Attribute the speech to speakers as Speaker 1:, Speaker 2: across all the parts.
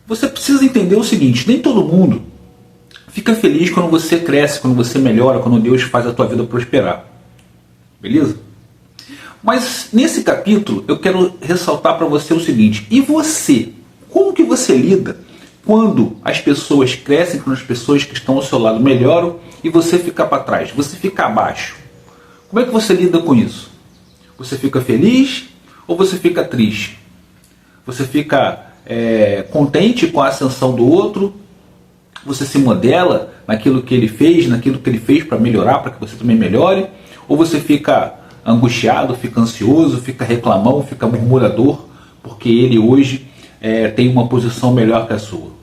Speaker 1: Você precisa entender o seguinte: nem todo mundo fica feliz quando você cresce, quando você melhora, quando Deus faz a tua vida prosperar. Beleza? Mas nesse capítulo eu quero ressaltar para você o seguinte: e você? Como que você lida quando as pessoas crescem, quando as pessoas que estão ao seu lado melhoram e você fica para trás, você fica abaixo? Como é que você lida com isso? Você fica feliz ou você fica triste? Você fica contente com a ascensão do outro? Você se modela naquilo que ele fez para melhorar, para que você também melhore? Ou você fica angustiado, fica ansioso, fica reclamão, fica murmurador, porque ele hoje tem uma posição melhor que a sua?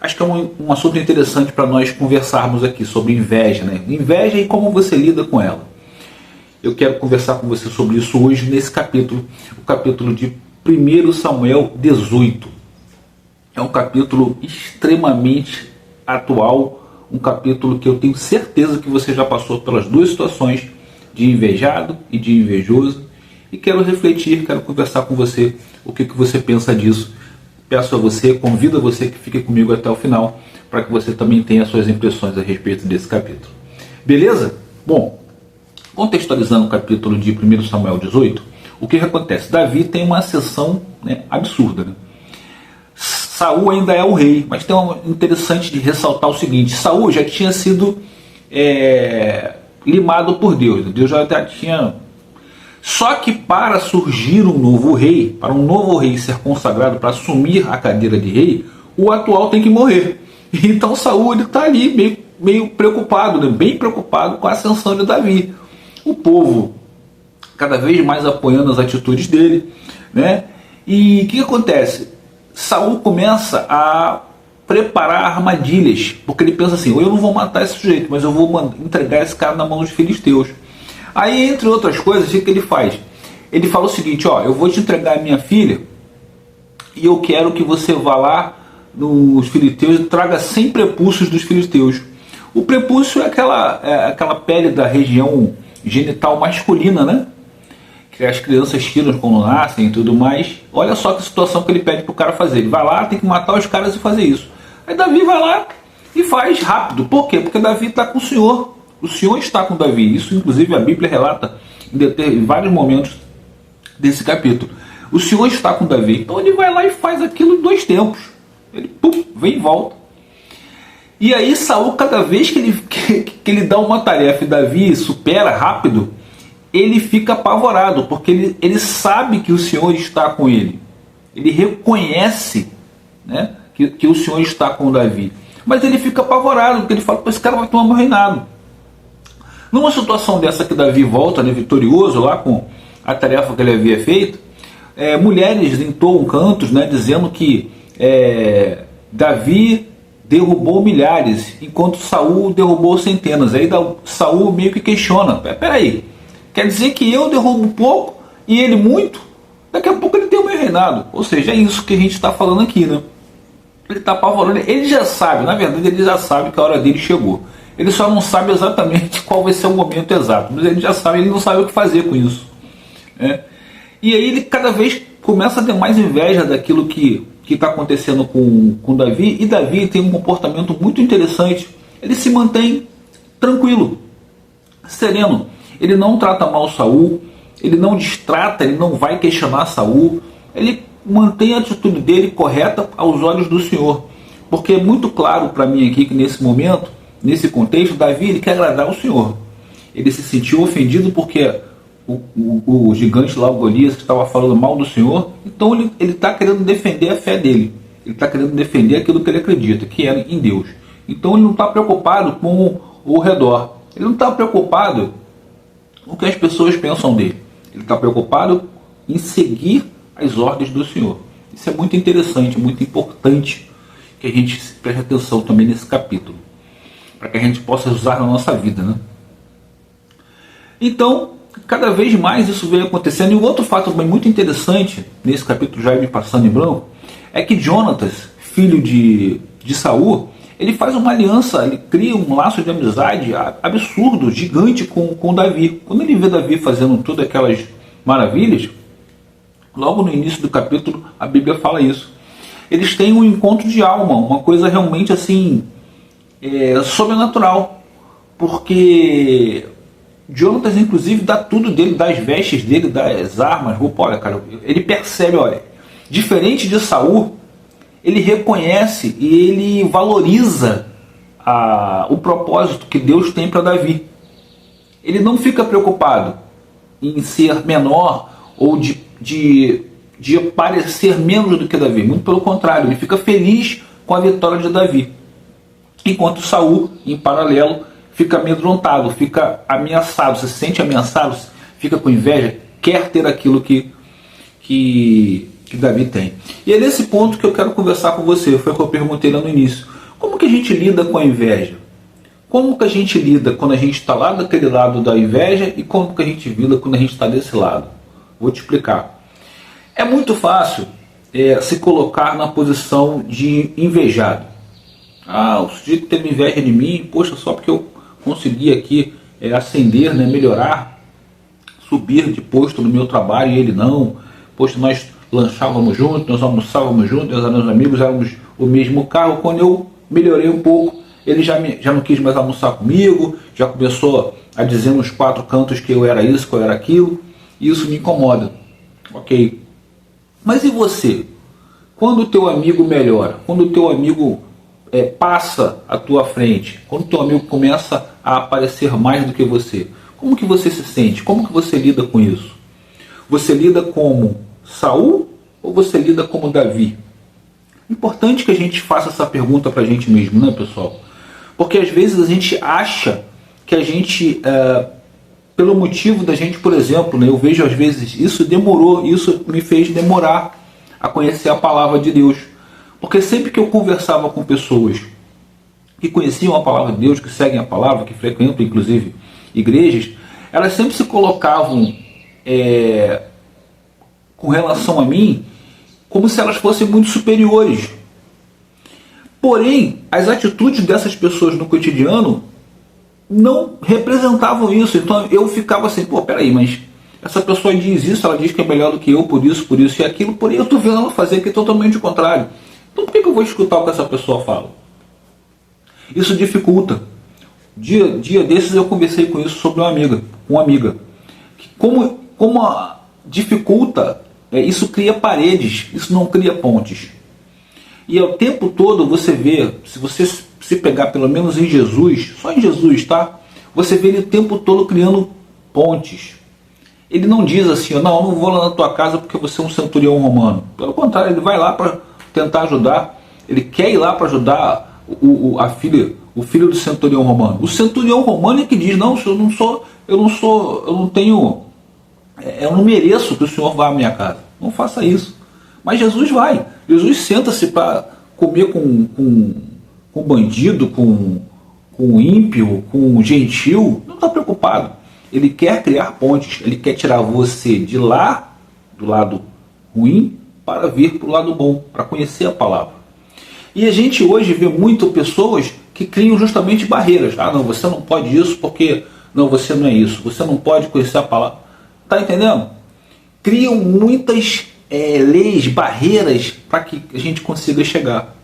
Speaker 1: Acho que é um assunto interessante para nós conversarmos aqui sobre inveja, né? Inveja e como você lida com ela. Eu quero conversar com você sobre isso hoje nesse capítulo, o capítulo de 1 Samuel 18. É um capítulo extremamente atual, um capítulo que eu tenho certeza que você já passou pelas duas situações, de invejado e de invejoso, e quero refletir, quero conversar com você o que você pensa disso. Peço a você, convido a você que fique comigo até o final, para que você também tenha suas impressões a respeito desse capítulo. Beleza? Bom, contextualizando o capítulo de 1 Samuel 18, o que acontece? Davi tem uma ascensão absurda, né? Saul ainda é o rei, mas tem um interessante de ressaltar o seguinte: Saul já tinha sido limado por Deus, Deus já tinha. Só que para surgir um novo rei, para um novo rei ser consagrado, para assumir a cadeira de rei, o atual tem que morrer. Então Saul está ali meio preocupado, né? Bem preocupado com a ascensão de Davi. O povo cada vez mais apoiando as atitudes dele, né? E o que acontece? Saul começa a preparar armadilhas, porque ele pensa assim: eu não vou matar esse sujeito, mas eu vou entregar esse cara na mão dos filisteus. Aí, entre outras coisas, o que ele faz? Ele fala o seguinte: eu vou te entregar a minha filha e eu quero que você vá lá nos filisteus e traga 100 prepúcios dos filisteus. O prepúcio é aquela pele da região genital masculina, né? Que as crianças tiram quando nascem e tudo mais. Olha só que situação que ele pede para o cara fazer. Ele vai lá, tem que matar os caras e fazer isso. Aí Davi vai lá e faz rápido. Por quê? Porque Davi está com o Senhor. O Senhor está com Davi. Isso, inclusive, a Bíblia relata em vários momentos desse capítulo. O Senhor está com Davi. Então ele vai lá e faz aquilo em 2 tempos. Ele vem e volta. E aí Saul, cada vez que ele dá uma tarefa e Davi supera rápido, ele fica apavorado, porque ele sabe que o Senhor está com ele. Ele reconhece, né, que o Senhor está com Davi. Mas ele fica apavorado, porque ele fala: esse cara vai tomar meu reinado. Numa situação dessa que Davi volta, né, vitorioso lá com a tarefa que ele havia feito, mulheres entoam cantos, né, dizendo que Davi derrubou milhares, enquanto Saul derrubou centenas. Aí Saul meio que questiona: peraí, quer dizer que eu derrubo pouco e ele muito? Daqui a pouco ele tem o meu reinado. Ou seja, é isso que a gente está falando aqui, né? Ele está apavorando, ele já sabe, na verdade ele já sabe que a hora dele chegou. Ele só não sabe exatamente qual vai ser o momento exato, mas ele já sabe, ele não sabe o que fazer com isso. E aí ele cada vez começa a ter mais inveja daquilo que está acontecendo com Davi, e Davi tem um comportamento muito interessante. Ele se mantém tranquilo, sereno. Ele não trata mal Saul, ele não distrata, ele não vai questionar Saul, ele mantém a atitude dele correta aos olhos do Senhor. Porque é muito claro para mim aqui que nesse momento, nesse contexto, Davi ele quer agradar o Senhor. Ele se sentiu ofendido porque o gigante lá, o Golias, que estava falando mal do Senhor, então ele está querendo defender a fé dele. Ele está querendo defender aquilo que ele acredita, que é em Deus. Então ele não está preocupado com o redor. Ele não está preocupado com o que as pessoas pensam dele. Ele está preocupado em seguir as ordens do Senhor. Isso é muito interessante, muito importante que a gente preste atenção também nesse capítulo, para que a gente possa usar na nossa vida, né? Então, cada vez mais isso vem acontecendo. E um outro fato também muito interessante, nesse capítulo já me passando em branco, é que Jonatas, filho de Saul, ele faz uma aliança, ele cria um laço de amizade absurdo, gigante com Davi. Quando ele vê Davi fazendo todas aquelas maravilhas, logo no início do capítulo a Bíblia fala isso. eles têm um encontro de alma, uma coisa realmente assim, sobrenatural. Porque Jonatas, inclusive, dá tudo dele, dá as vestes dele, dá as armas, roupa. Olha, cara, ele percebe, olha, diferente de Saul, ele reconhece e ele valoriza o propósito que Deus tem para Davi. Ele não fica preocupado em ser menor ou de parecer menos do que Davi. Muito pelo contrário, ele fica feliz com a vitória de Davi. Enquanto Saul, em paralelo, fica amedrontado, fica ameaçado, se sente ameaçado, fica com inveja, quer ter aquilo que Davi tem. E é nesse ponto que eu quero conversar com você. Foi o que eu perguntei lá no início. Como que a gente lida com a inveja? Como que a gente lida quando a gente está lá daquele lado da inveja e como que a gente lida quando a gente está desse lado? Vou te explicar. É muito fácil se colocar na posição de invejado. O sujeito teve inveja de mim, poxa, só porque eu consegui aqui ascender, né, melhorar, subir de posto no meu trabalho e ele não. Poxa, nós lanchávamos juntos, nós almoçávamos juntos, nós éramos amigos, éramos o mesmo carro. Quando eu melhorei um pouco, ele já não quis mais almoçar comigo, já começou a dizer nos quatro cantos que eu era isso, que eu era aquilo, e isso me incomoda. Ok. Mas e você? Quando o teu amigo melhora, quando o teu amigo passa à tua frente, quando o teu amigo começa a aparecer mais do que você, como que você se sente? Como que você lida com isso? Você lida como Saul ou você lida como Davi? Importante que a gente faça essa pergunta para a gente mesmo, né, pessoal? Porque às vezes a gente acha que a gente, pelo motivo da gente, por exemplo, né, eu vejo às vezes isso me fez demorar a conhecer a palavra de Deus. Porque sempre que eu conversava com pessoas que conheciam a palavra de Deus, que seguem a palavra, que frequentam inclusive igrejas, elas sempre se colocavam com relação a mim como se elas fossem muito superiores. Porém, as atitudes dessas pessoas no cotidiano não representavam isso. Então eu ficava assim, peraí, mas essa pessoa diz isso, ela diz que é melhor do que eu por isso e aquilo, porém eu estou vendo ela fazer aqui totalmente o contrário. Então por que eu vou escutar o que essa pessoa fala? Isso dificulta. Dia desses eu conversei com isso sobre uma amiga. Como dificulta, isso cria paredes, isso não cria pontes. E ao tempo todo você vê, se você se pegar pelo menos em Jesus, só em Jesus, tá? Você vê ele o tempo todo criando pontes. Ele não diz assim, não, eu não vou lá na tua casa porque você é um centurião romano. Pelo contrário, ele vai lá para tentar ajudar. Ele quer ir lá para ajudar o filho do centurião romano. O centurião romano é que diz, não, eu não mereço que o senhor vá à minha casa. Não faça isso. Mas Jesus vai. Jesus senta-se para comer com bandido, com ímpio, com gentil. Não está preocupado. Ele quer criar pontes. Ele quer tirar você de lá, do lado ruim, para vir para o lado bom, para conhecer a palavra. E a gente hoje vê muito pessoas que criam justamente barreiras. Não, você não pode isso porque não, você não é isso. Você não pode conhecer a palavra. Tá entendendo? Criam muitas leis, barreiras para que a gente consiga chegar.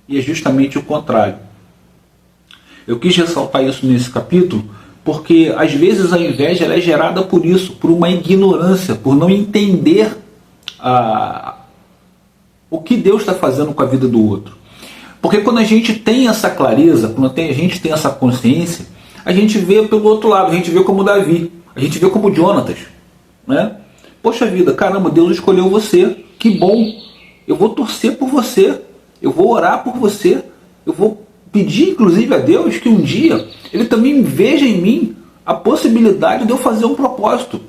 Speaker 1: E é justamente o contrário. Eu quis ressaltar isso nesse capítulo porque às vezes a inveja ela é gerada por isso, por uma ignorância, por não entender o que Deus está fazendo com a vida do outro. Porque quando a gente tem essa clareza, quando a gente tem essa consciência, a gente vê pelo outro lado, a gente vê como Davi, a gente vê como Jonatas, né? Poxa vida, caramba, Deus escolheu você, que bom, eu vou torcer por você, eu vou orar por você, eu vou pedir inclusive a Deus que um dia Ele também veja em mim a possibilidade de eu fazer um propósito,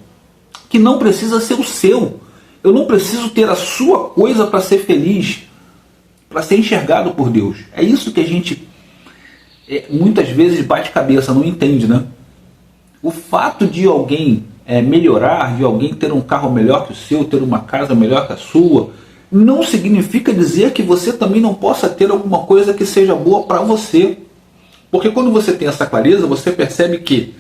Speaker 1: que não precisa ser o seu, eu não preciso ter a sua coisa para ser feliz, para ser enxergado por Deus. É isso que a gente muitas vezes bate cabeça, não entende, né? O fato de alguém melhorar, de alguém ter um carro melhor que o seu, ter uma casa melhor que a sua, não significa dizer que você também não possa ter alguma coisa que seja boa para você. Porque quando você tem essa clareza, você percebe que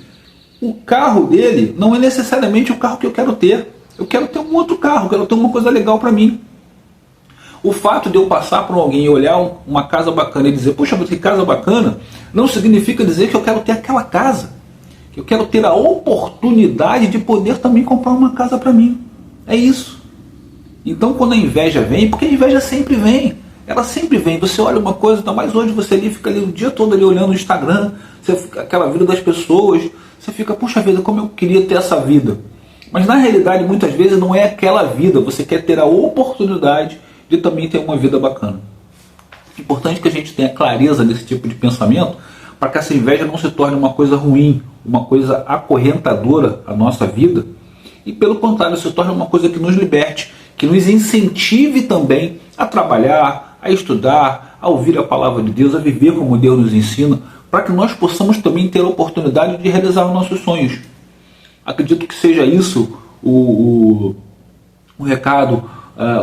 Speaker 1: o carro dele não é necessariamente o carro que eu quero ter. Eu quero ter um outro carro, eu quero ter uma coisa legal para mim. O fato de eu passar por alguém e olhar uma casa bacana e dizer, poxa, mas que casa bacana, não significa dizer que eu quero ter aquela casa. Que eu quero ter a oportunidade de poder também comprar uma casa para mim. É isso. Então quando a inveja vem, porque a inveja sempre vem. Ela sempre vem. Você olha uma coisa, ainda mais hoje você ali fica ali o dia todo ali olhando o Instagram, você fica, aquela vida das pessoas, você fica, puxa vida, como eu queria ter essa vida. Mas na realidade muitas vezes não é aquela vida, você quer ter a oportunidade de também ter uma vida bacana. É importante que a gente tenha clareza desse tipo de pensamento para que essa inveja não se torne uma coisa ruim, uma coisa acorrentadora à nossa vida, e pelo contrário, se torne uma coisa que nos liberte, que nos incentive também a trabalhar, a estudar, a ouvir a palavra de Deus, a viver como Deus nos ensina, para que nós possamos também ter a oportunidade de realizar os nossos sonhos. Acredito que seja isso o recado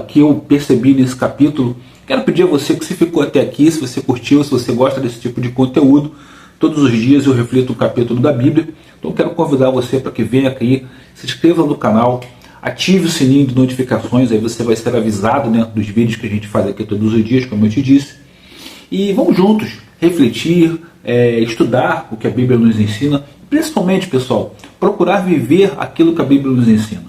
Speaker 1: que eu percebi nesse capítulo. Quero pedir a você que se ficou até aqui, se você curtiu, se você gosta desse tipo de conteúdo, todos os dias eu reflito um capítulo da Bíblia, então quero convidar você para que venha aqui, se inscreva no canal, ative o sininho de notificações, aí você vai ser avisado, né, dos vídeos que a gente faz aqui todos os dias, como eu te disse. E vamos juntos refletir, estudar o que a Bíblia nos ensina, principalmente, pessoal, procurar viver aquilo que a Bíblia nos ensina.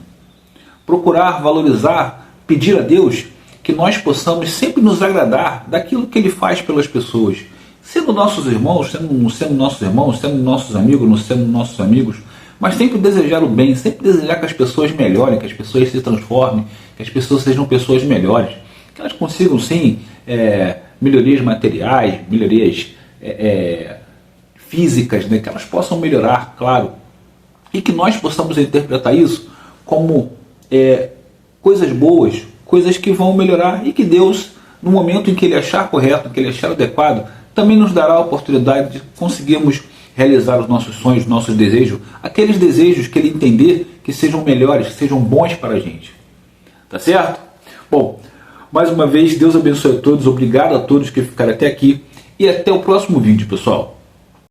Speaker 1: Procurar valorizar, pedir a Deus que nós possamos sempre nos agradar daquilo que Ele faz pelas pessoas. Sendo nossos irmãos, sendo nossos amigos, não sendo nossos amigos, mas sempre desejar o bem, sempre desejar que as pessoas melhorem, que as pessoas se transformem, que as pessoas sejam pessoas melhores, que elas consigam sim melhorias materiais, melhorias físicas, né, que elas possam melhorar, claro, e que nós possamos interpretar isso como coisas boas, coisas que vão melhorar, e que Deus, no momento em que Ele achar correto, em que Ele achar adequado, também nos dará a oportunidade de conseguirmos realizar os nossos sonhos, os nossos desejos, aqueles desejos que Ele entender que sejam melhores, que sejam bons para a gente. Tá certo? Bom, mais uma vez, Deus abençoe a todos, obrigado a todos que ficaram até aqui, e até o próximo vídeo, pessoal.